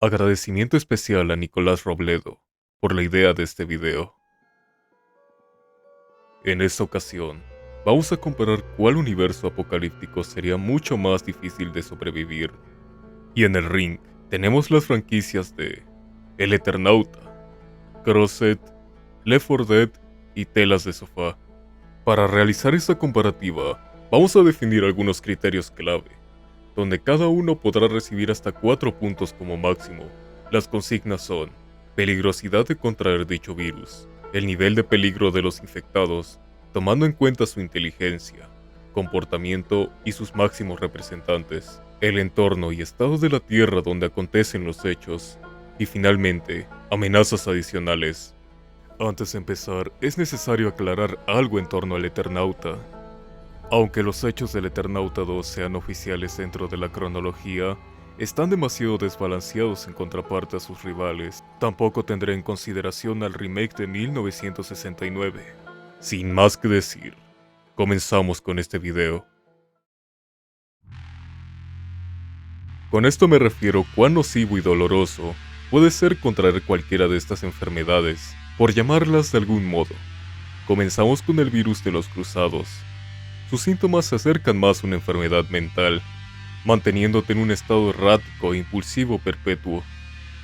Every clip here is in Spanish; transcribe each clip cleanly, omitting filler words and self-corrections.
Agradecimiento especial a Nicolás Robledo por la idea de este video. En esta ocasión, vamos a comparar cuál universo apocalíptico sería mucho más difícil de sobrevivir. Y en el ring, tenemos las franquicias de El Eternauta, Crosset, Left 4 Dead y Telas de Sofá. Para realizar esta comparativa, vamos a definir algunos criterios clave, donde cada uno podrá recibir hasta 4 puntos como máximo. Las consignas son: peligrosidad de contraer dicho virus, el nivel de peligro de los infectados, tomando en cuenta su inteligencia, comportamiento y sus máximos representantes, el entorno y estado de la Tierra donde acontecen los hechos, y finalmente, amenazas adicionales. Antes de empezar, es necesario aclarar algo en torno al Eternauta. Aunque los hechos del Eternauta 2 sean oficiales dentro de la cronología, están demasiado desbalanceados en contraparte a sus rivales. Tampoco tendré en consideración al remake de 1969. Sin más que decir, comenzamos con este video. Con esto me refiero cuán nocivo y doloroso puede ser contraer cualquiera de estas enfermedades, por llamarlas de algún modo. Comenzamos con el virus de los cruzados. Sus síntomas se acercan más a una enfermedad mental, manteniéndote en un estado errático e impulsivo perpetuo,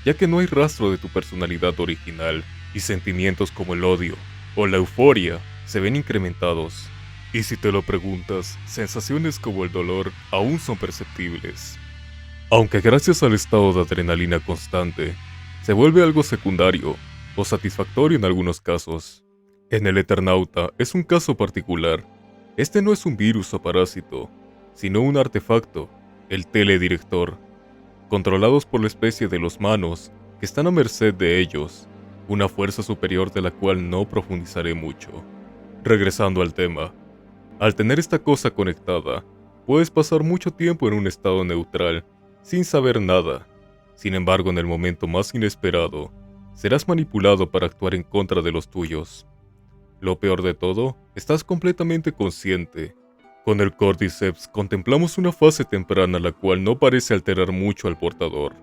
ya que no hay rastro de tu personalidad original, y sentimientos como el odio o la euforia se ven incrementados. Y si te lo preguntas, sensaciones como el dolor aún son perceptibles. Aunque gracias al estado de adrenalina constante, se vuelve algo secundario o satisfactorio en algunos casos. En el Eternauta es un caso particular. Este no es un virus o parásito, sino un artefacto, el teledirector, controlados por la especie de los manos, que están a merced de ellos, una fuerza superior de la cual no profundizaré mucho. Regresando al tema, al tener esta cosa conectada, puedes pasar mucho tiempo en un estado neutral, sin saber nada. Sin embargo, en el momento más inesperado, serás manipulado para actuar en contra de los tuyos. Lo peor de todo, estás completamente consciente. Con el Cordyceps contemplamos una fase temprana la cual no parece alterar mucho al portador,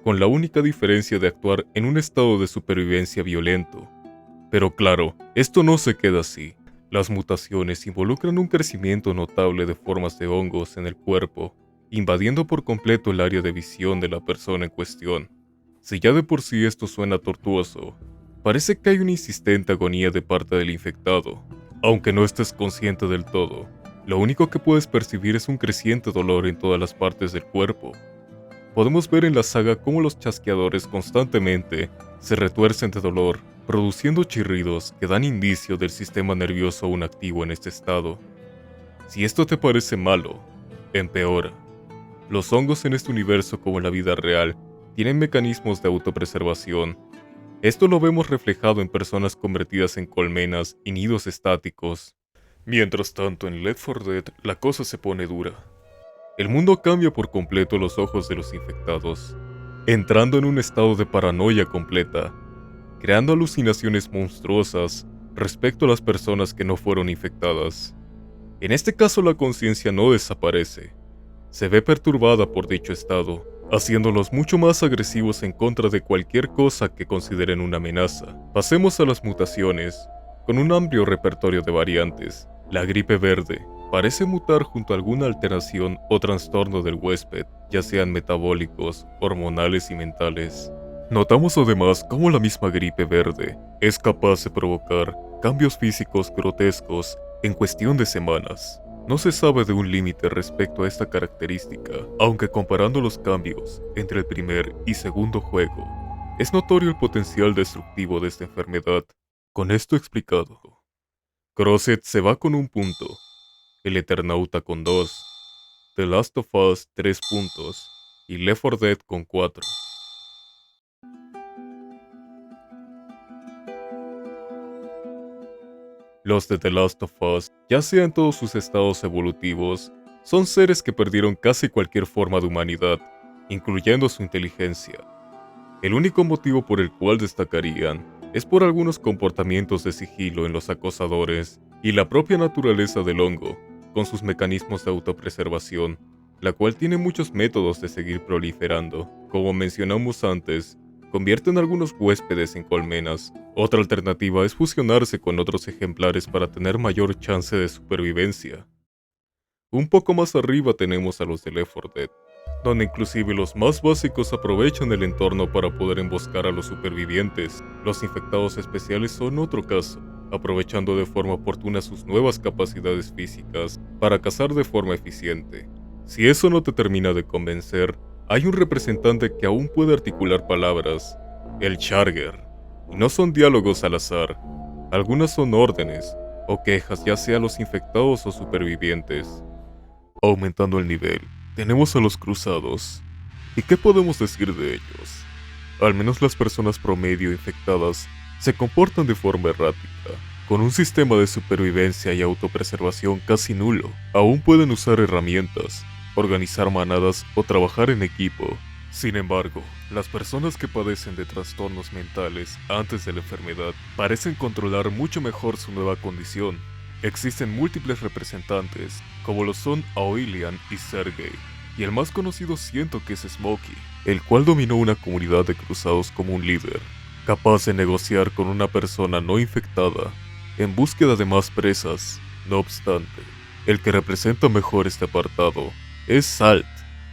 con la única diferencia de actuar en un estado de supervivencia violento. Pero claro, esto no se queda así. Las mutaciones involucran un crecimiento notable de formas de hongos en el cuerpo, invadiendo por completo el área de visión de la persona en cuestión. Si ya de por sí esto suena tortuoso, parece que hay una insistente agonía de parte del infectado. Aunque no estés consciente del todo, lo único que puedes percibir es un creciente dolor en todas las partes del cuerpo. Podemos ver en la saga cómo los chasqueadores constantemente se retuercen de dolor, produciendo chirridos que dan indicio del sistema nervioso aún activo en este estado. Si esto te parece malo, empeora. Los hongos en este universo, como en la vida real, tienen mecanismos de autopreservación. Esto lo vemos reflejado en personas convertidas en colmenas y nidos estáticos. Mientras tanto, en Left 4 Dead la cosa se pone dura. El mundo cambia por completo a los ojos de los infectados, entrando en un estado de paranoia completa, creando alucinaciones monstruosas respecto a las personas que no fueron infectadas. En este caso la conciencia no desaparece, se ve perturbada por dicho estado, haciéndolos mucho más agresivos en contra de cualquier cosa que consideren una amenaza. Pasemos a las mutaciones, con un amplio repertorio de variantes. La gripe verde parece mutar junto a alguna alteración o trastorno del huésped, ya sean metabólicos, hormonales y mentales. Notamos además cómo la misma gripe verde es capaz de provocar cambios físicos grotescos en cuestión de semanas. No se sabe de un límite respecto a esta característica, aunque comparando los cambios entre el primer y segundo juego, es notorio el potencial destructivo de esta enfermedad. Con esto explicado, Crosset se va con 1 punto, el Eternauta con 2, The Last of Us 3 puntos y Left 4 Dead con 4. Los de The Last of Us, ya sea en todos sus estados evolutivos, son seres que perdieron casi cualquier forma de humanidad, incluyendo su inteligencia. El único motivo por el cual destacarían es por algunos comportamientos de sigilo en los acosadores y la propia naturaleza del hongo, con sus mecanismos de autopreservación, la cual tiene muchos métodos de seguir proliferando. como mencionamos antes, convierten a algunos huéspedes en colmenas. Otra alternativa es fusionarse con otros ejemplares para tener mayor chance de supervivencia. Un poco más arriba tenemos a los de Left 4 Dead, donde inclusive los más básicos aprovechan el entorno para poder emboscar a los supervivientes. Los infectados especiales son otro caso, aprovechando de forma oportuna sus nuevas capacidades físicas para cazar de forma eficiente. Si eso no te termina de convencer, hay un representante que aún puede articular palabras, el Charger, y no son diálogos al azar. Algunas son órdenes o quejas, ya sea a los infectados o supervivientes. Aumentando el nivel, tenemos a los cruzados. ¿Y qué podemos decir de ellos? Al menos las personas promedio infectadas se comportan de forma errática, con un sistema de supervivencia y autopreservación casi nulo. Aún pueden usar herramientas, organizar manadas o trabajar en equipo. Sin embargo, las personas que padecen de trastornos mentales antes de la enfermedad parecen controlar mucho mejor su nueva condición. Existen múltiples representantes, como lo son Aurelian y Sergei, y el más conocido siento que es Smokey, el cual dominó una comunidad de cruzados como un líder, capaz de negociar con una persona no infectada, en búsqueda de más presas. No obstante, el que representa mejor este apartado es Salt,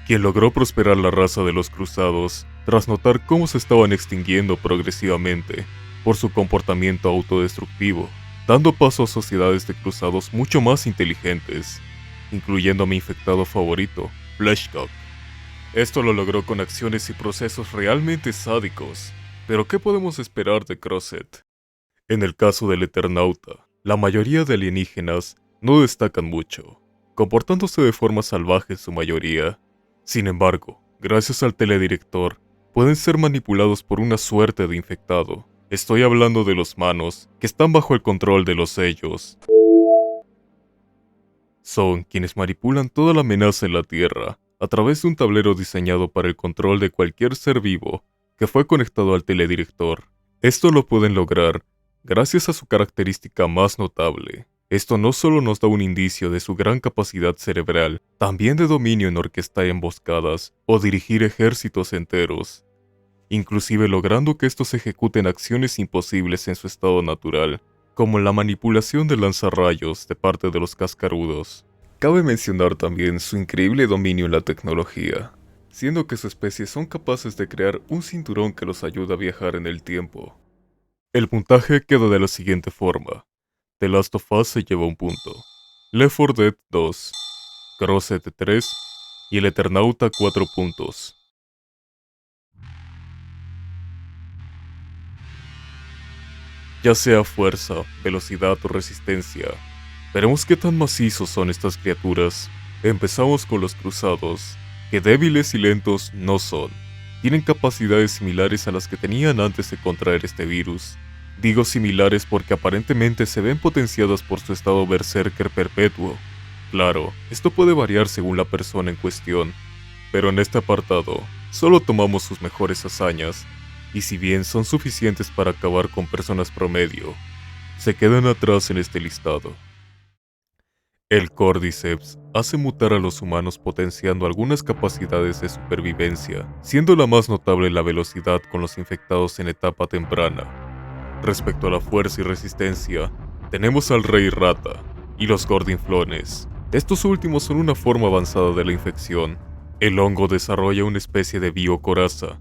quien logró prosperar la raza de los cruzados tras notar cómo se estaban extinguiendo progresivamente por su comportamiento autodestructivo, dando paso a sociedades de cruzados mucho más inteligentes, incluyendo a mi infectado favorito, Fleshcock. Esto lo logró con acciones y procesos realmente sádicos, pero ¿qué podemos esperar de Crosset? En el caso del Eternauta, la mayoría de alienígenas no destacan mucho, comportándose de forma salvaje en su mayoría. Sin embargo, gracias al teledirector, pueden ser manipulados por una suerte de infectado. Estoy hablando de los manos, que están bajo el control de los sellos. Son quienes manipulan toda la amenaza en la Tierra, a través de un tablero diseñado para el control de cualquier ser vivo que fue conectado al teledirector. Esto lo pueden lograr gracias a su característica más notable. Esto no solo nos da un indicio de su gran capacidad cerebral, también de dominio en orquestar emboscadas o dirigir ejércitos enteros, inclusive logrando que estos ejecuten acciones imposibles en su estado natural, como la manipulación de lanzarrayos de parte de los cascarudos. Cabe mencionar también su increíble dominio en la tecnología, siendo que su especie son capaces de crear un cinturón que los ayuda a viajar en el tiempo. El puntaje queda de la siguiente forma. The Last of Us se lleva 1 punto, Left 4 Dead 2, Crosset 3 y el Eternauta 4 puntos. Ya sea fuerza, velocidad o resistencia, veremos qué tan macizos son estas criaturas. Empezamos con los cruzados, que débiles y lentos no son. Tienen capacidades similares a las que tenían antes de contraer este virus. Digo similares porque aparentemente se ven potenciadas por su estado berserker perpetuo. Claro, esto puede variar según la persona en cuestión, pero en este apartado, solo tomamos sus mejores hazañas, y si bien son suficientes para acabar con personas promedio, se quedan atrás en este listado. El Cordyceps hace mutar a los humanos potenciando algunas capacidades de supervivencia, siendo la más notable la velocidad con los infectados en etapa temprana. Respecto a la fuerza y resistencia, tenemos al Rey Rata y los Gordinflones. Estos últimos son una forma avanzada de la infección. El hongo desarrolla una especie de biocoraza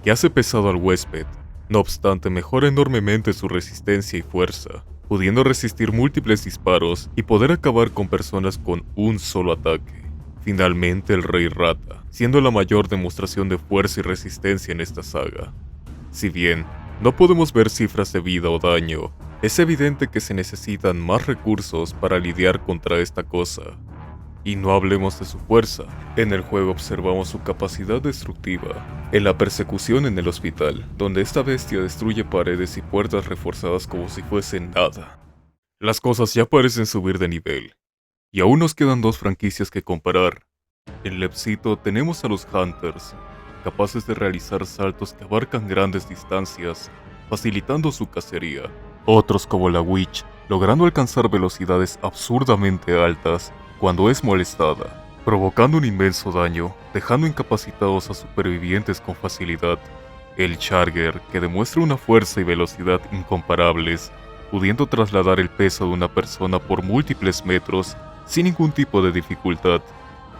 que hace pesado al huésped, no obstante mejora enormemente su resistencia y fuerza, pudiendo resistir múltiples disparos y poder acabar con personas con un solo ataque. Finalmente el Rey Rata, siendo la mayor demostración de fuerza y resistencia en esta saga. Si bien no podemos ver cifras de vida o daño, es evidente que se necesitan más recursos para lidiar contra esta cosa. Y no hablemos de su fuerza. En el juego observamos su capacidad destructiva, en la persecución en el hospital, donde esta bestia destruye paredes y puertas reforzadas como si fuesen nada. Las cosas ya parecen subir de nivel, y aún nos quedan 2 franquicias que comparar. En Lepsito tenemos a los Hunters, capaces de realizar saltos que abarcan grandes distancias, facilitando su cacería. Otros como la Witch, logrando alcanzar velocidades absurdamente altas cuando es molestada. provocando un inmenso daño, dejando incapacitados a supervivientes con facilidad. El Charger, que demuestra una fuerza y velocidad incomparables, pudiendo trasladar el peso de una persona por múltiples metros sin ningún tipo de dificultad.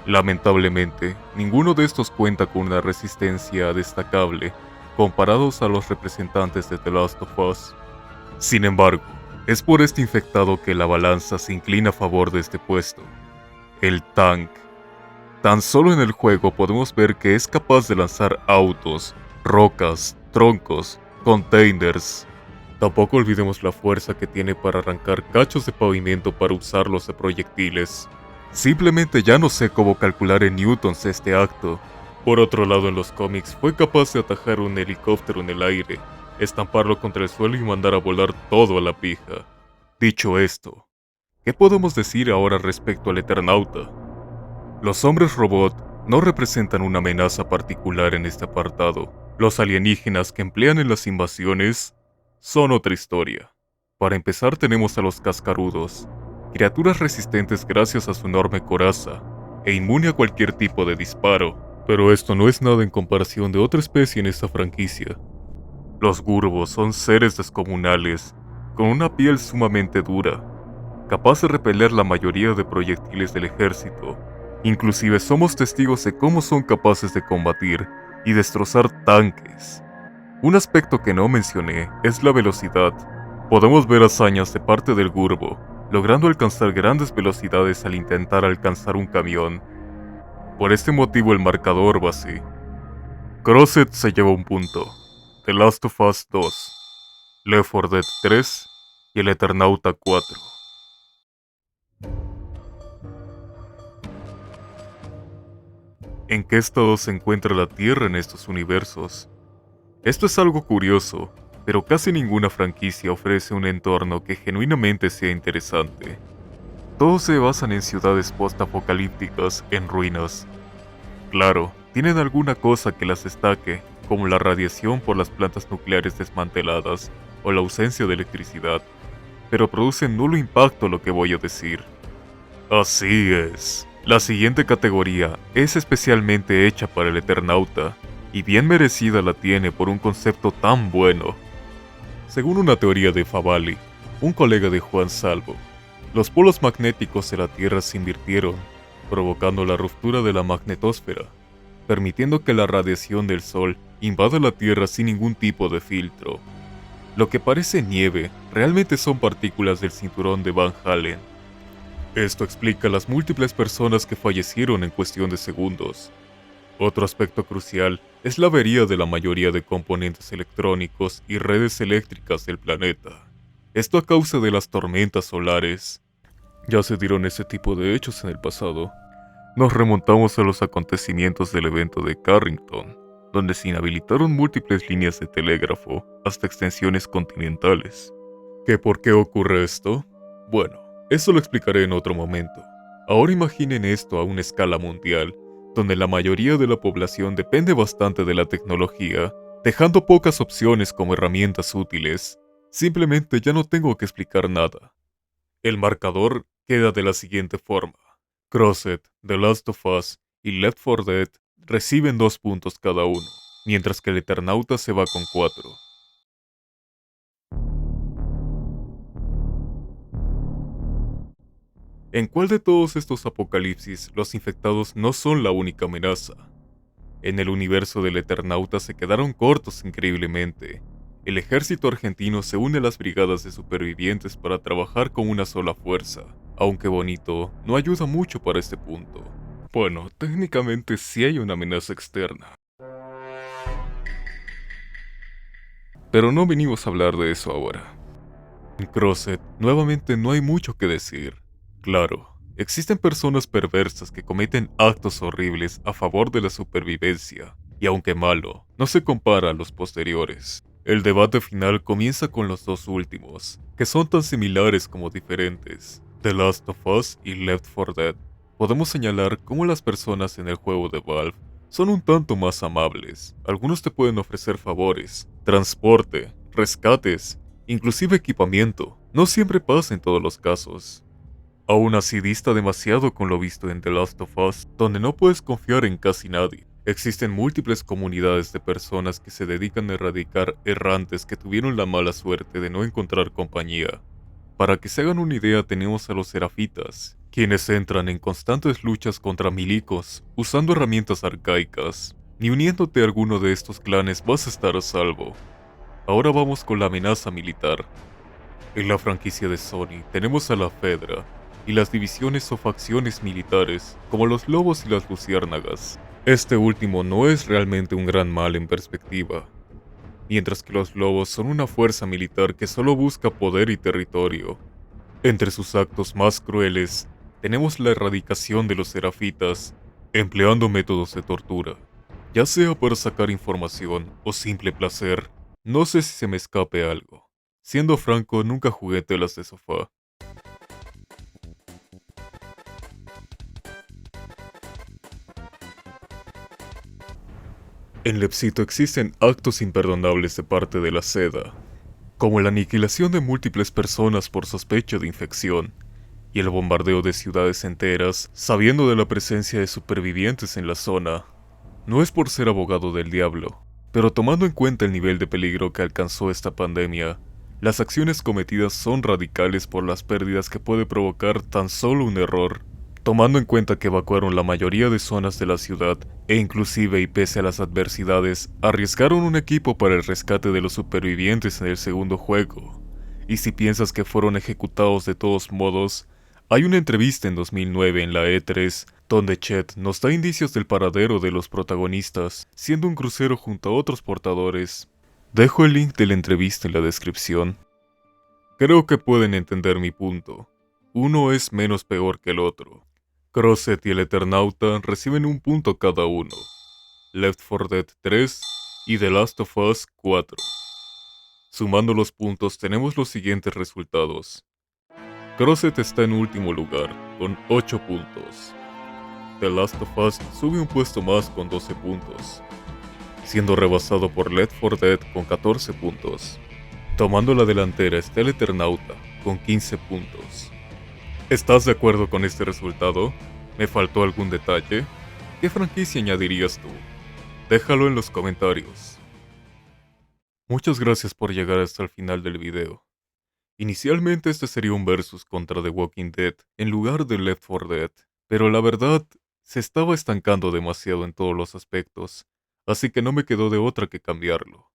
Lamentablemente, ninguno de estos cuenta con una resistencia destacable comparados a los representantes de The Last of Us. Sin embargo, es por este infectado que la balanza se inclina a favor de este puesto. El Tank. Tan solo en el juego podemos ver que es capaz de lanzar autos, rocas, troncos, containers. Tampoco olvidemos la fuerza que tiene para arrancar cachos de pavimento para usarlos de proyectiles. Simplemente ya no sé cómo calcular en newtons este acto. Por otro lado, en los cómics fue capaz de atajar un helicóptero en el aire, estamparlo contra el suelo y mandar a volar todo a la pija. Dicho esto, ¿qué podemos decir ahora respecto al Eternauta? Los hombres robot no representan una amenaza particular en este apartado. Los alienígenas que emplean en las invasiones son otra historia. Para empezar tenemos a los cascarudos, criaturas resistentes gracias a su enorme coraza e inmune a cualquier tipo de disparo, pero esto no es nada en comparación de otra especie en esta franquicia. Los gurbos son seres descomunales, con una piel sumamente dura, capaz de repeler la mayoría de proyectiles del ejército. Inclusive somos testigos de cómo son capaces de combatir y destrozar tanques. Un aspecto que no mencioné es la velocidad. Podemos ver hazañas de parte del Gurbo, logrando alcanzar grandes velocidades al intentar alcanzar un camión. Por este motivo el marcador va así. Crosset se lleva un punto, The Last of Us 2, Left 4 Dead 3 y el Eternauta 4. ¿En qué estado se encuentra la Tierra en estos universos? Esto es algo curioso, pero casi ninguna franquicia ofrece un entorno que genuinamente sea interesante. Todos se basan en ciudades post-apocalípticas en ruinas. Claro, tienen alguna cosa que las destaque, como la radiación por las plantas nucleares desmanteladas o la ausencia de electricidad, pero producen nulo impacto lo que voy a decir. Así es. La siguiente categoría es especialmente hecha para el Eternauta, y bien merecida la tiene por un concepto tan bueno. Según una teoría de Favali, un colega de Juan Salvo, los polos magnéticos de la Tierra se invirtieron, provocando la ruptura de la magnetosfera, permitiendo que la radiación del Sol invada la Tierra sin ningún tipo de filtro. Lo que parece nieve realmente son partículas del cinturón de Van Allen. Esto explica las múltiples personas que fallecieron en cuestión de segundos. Otro aspecto crucial es la avería de la mayoría de componentes electrónicos y redes eléctricas del planeta. Esto a causa de las tormentas solares. Ya se dieron ese tipo de hechos en el pasado. Nos remontamos a los acontecimientos del evento de Carrington, donde se inhabilitaron múltiples líneas de telégrafo hasta extensiones continentales. ¿Qué por qué ocurre esto? Bueno, eso lo explicaré en otro momento. Ahora imaginen esto a una escala mundial, donde la mayoría de la población depende bastante de la tecnología, dejando pocas opciones como herramientas útiles. Simplemente ya no tengo que explicar nada. El marcador queda de la siguiente forma. Crosset, The Last of Us y Left 4 Dead reciben 2 puntos cada uno, mientras que el Eternauta se va con 4. ¿En cuál de todos estos apocalipsis los infectados no son la única amenaza? En el universo del Eternauta se quedaron cortos increíblemente. El ejército argentino se une a las brigadas de supervivientes para trabajar con una sola fuerza, aunque bonito, no ayuda mucho para este punto. Bueno, técnicamente sí hay una amenaza externa. Pero no venimos a hablar de eso ahora. En Crosset, nuevamente no hay mucho que decir. Claro, existen personas perversas que cometen actos horribles a favor de la supervivencia, y aunque malo, no se compara a los posteriores. El debate final comienza con los dos últimos, que son tan similares como diferentes, The Last of Us y Left 4 Dead. Podemos señalar cómo las personas en el juego de Valve son un tanto más amables. Algunos te pueden ofrecer favores, transporte, rescates, inclusive equipamiento. No siempre pasa en todos los casos. Aún así dista demasiado con lo visto en The Last of Us, donde no puedes confiar en casi nadie. Existen múltiples comunidades de personas que se dedican a erradicar errantes que tuvieron la mala suerte de no encontrar compañía. Para que se hagan una idea, tenemos a los Serafitas, quienes entran en constantes luchas contra milicos, usando herramientas arcaicas. Ni uniéndote a alguno de estos clanes vas a estar a salvo. Ahora vamos con la amenaza militar. En la franquicia de Sony tenemos a la Fedra y las divisiones o facciones militares, como los lobos y las luciérnagas. Este último no es realmente un gran mal en perspectiva, mientras que los lobos son una fuerza militar que solo busca poder y territorio. Entre sus actos más crueles, tenemos la erradicación de los serafitas, empleando métodos de tortura, ya sea para sacar información o simple placer. No sé si se me escape algo. Siendo franco, nunca jugué telas de sofá. En Lepsito existen actos imperdonables de parte de la SEDA, como la aniquilación de múltiples personas por sospecha de infección, y el bombardeo de ciudades enteras, sabiendo de la presencia de supervivientes en la zona. No es por ser abogado del diablo, pero tomando en cuenta el nivel de peligro que alcanzó esta pandemia, las acciones cometidas son radicales por las pérdidas que puede provocar tan solo un error. Tomando en cuenta que evacuaron la mayoría de zonas de la ciudad, e inclusive y pese a las adversidades, arriesgaron un equipo para el rescate de los supervivientes en el segundo juego. Y si piensas que fueron ejecutados de todos modos, hay una entrevista en 2009 en la E3 donde Chet nos da indicios del paradero de los protagonistas, siendo un crucero junto a otros portadores. Dejo el link de la entrevista en la descripción. Creo que pueden entender mi punto. Uno es menos peor que el otro. Crosset y el Eternauta reciben un punto cada uno. Left 4 Dead 3 y The Last of Us 4. Sumando los puntos tenemos los siguientes resultados. Crosset está en último lugar, con 8 puntos. The Last of Us sube un puesto más con 12 puntos, siendo rebasado por Left 4 Dead con 14 puntos. Tomando la delantera está el Eternauta, con 15 puntos. ¿Estás de acuerdo con este resultado? ¿Me faltó algún detalle? ¿Qué franquicia añadirías tú? Déjalo en los comentarios. Muchas gracias por llegar hasta el final del video. Inicialmente este sería un versus contra The Walking Dead en lugar de Left 4 Dead, pero la verdad, se estaba estancando demasiado en todos los aspectos, así que no me quedó de otra que cambiarlo.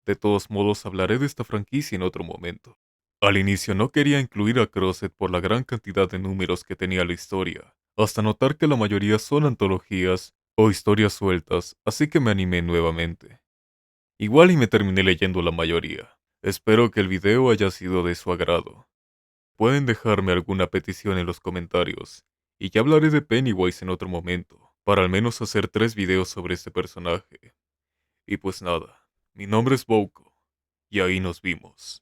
De todos modos hablaré de esta franquicia en otro momento. Al inicio no quería incluir a Crosset por la gran cantidad de números que tenía la historia, hasta notar que la mayoría son antologías o historias sueltas, así que me animé nuevamente. Igual y me terminé leyendo la mayoría. Espero que el video haya sido de su agrado. Pueden dejarme alguna petición en los comentarios, y ya hablaré de Pennywise en otro momento, para al menos hacer 3 videos sobre este personaje. Y pues nada, mi nombre es Bouco, y ahí nos vimos.